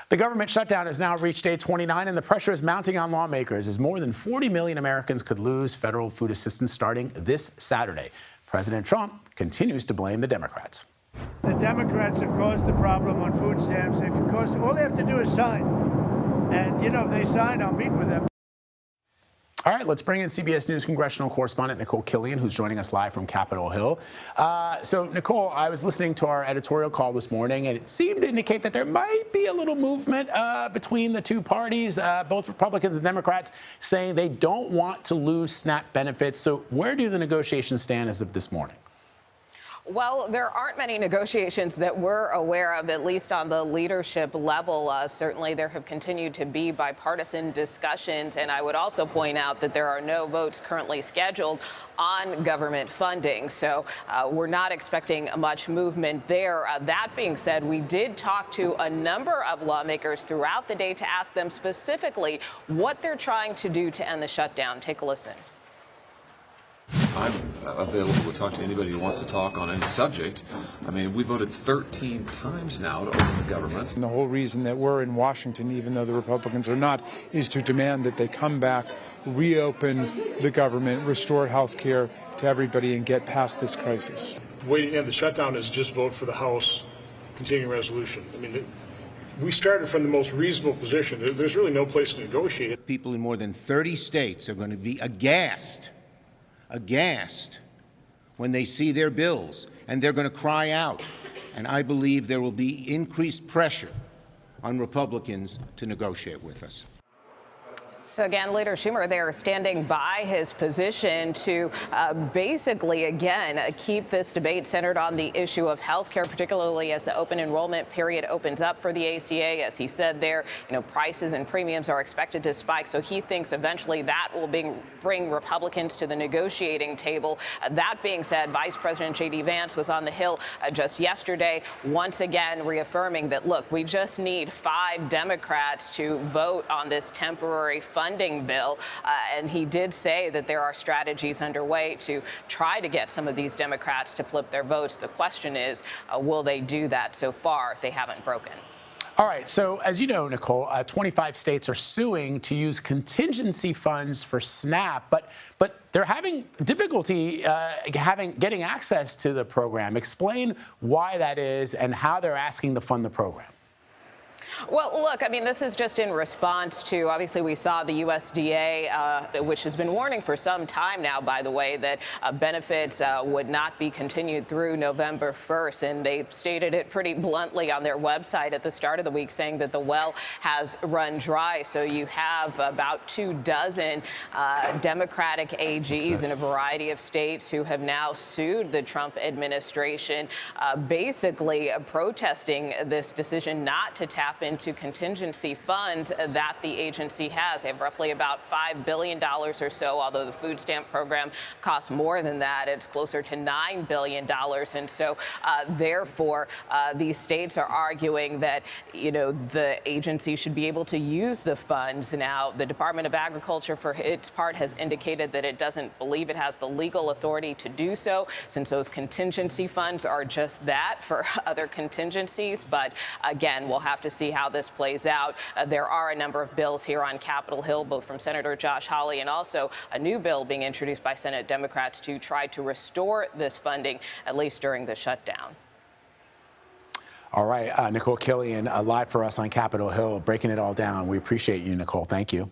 The government shutdown has now reached day 29, and the pressure is mounting on lawmakers as more than 40 million Americans could lose federal food assistance starting this Saturday. President Trump continues to blame the Democrats. The Democrats have caused the problem on food stamps. All they have to do is sign. And, if they sign, I'll meet with them. All right, let's bring in CBS News congressional correspondent Nikole Killion, who's joining us live from Capitol Hill. So, Nikole, I was listening to our editorial call this morning, and it seemed to indicate that there might be a little movement between the two parties, both Republicans and Democrats, saying they don't want to lose SNAP benefits. So where do the negotiations stand as of this morning? Well, there aren't many negotiations that we're aware of, at least on the leadership level. Certainly, there have continued to be bipartisan discussions. And I would also point out that there are no votes currently scheduled on government funding. So we're not expecting much movement there. That being said, we did talk to a number of lawmakers throughout the day to ask them specifically what they're trying to do to end the shutdown. Take a listen. I'm available to talk to anybody who wants to talk on any subject. I mean, we voted 13 times now to open the government. And the whole reason that we're in Washington, even though the Republicans are not, is to demand that they come back, reopen the government, restore health care to everybody, and get past this crisis. The way to end the shutdown is just vote for the House continuing resolution. I mean, we started from the most reasonable position. There's really no place to negotiate. People in more than 30 states are going to be aghast when they see their bills, and they're going to cry out. And I believe there will be increased pressure on Republicans to negotiate with us. So again, Leader Schumer there standing by his position to basically, again, keep this debate centered on the issue of health care, particularly as the open enrollment period opens up for the ACA. As he said there, prices and premiums are expected to spike. So he thinks eventually that will bring Republicans to the negotiating table. That being said, Vice President J.D. Vance was on the Hill just yesterday, once again reaffirming that, look, we just need 5 Democrats to vote on this temporary funding bill. And he did say that there are strategies underway to try to get some of these Democrats to flip their votes. The question is, will they do that? So far, they haven't broken. All right. So as you know, Nikole, 25 states are suing to use contingency funds for SNAP, but they're having difficulty getting access to the program. Explain why that is and how they're asking to fund the program. Well, look, I mean, this is just in response to, obviously, we saw the USDA, which has been warning for some time now, by the way, that benefits would not be continued through November 1st. And they stated it pretty bluntly on their website at the start of the week, saying that the well has run dry. So you have about 24 Democratic AGs in a variety of states who have now sued the Trump administration, basically protesting this decision not to tap into contingency funds that the agency has. They have roughly about $5 billion or so, although the food stamp program costs more than that. It's closer to $9 billion. And so, therefore, these states are arguing that, the agency should be able to use the funds. Now, the Department of Agriculture, for its part, has indicated that it doesn't believe it has the legal authority to do so, since those contingency funds are just that, for other contingencies. But again, we'll have to see how this plays out. There are a number of bills here on Capitol Hill, both from Senator Josh Hawley and also a new bill being introduced by Senate Democrats to try to restore this funding, at least during the shutdown. All right. Nikole Killion, live for us on Capitol Hill, breaking it all down. We appreciate you, Nikole. Thank you.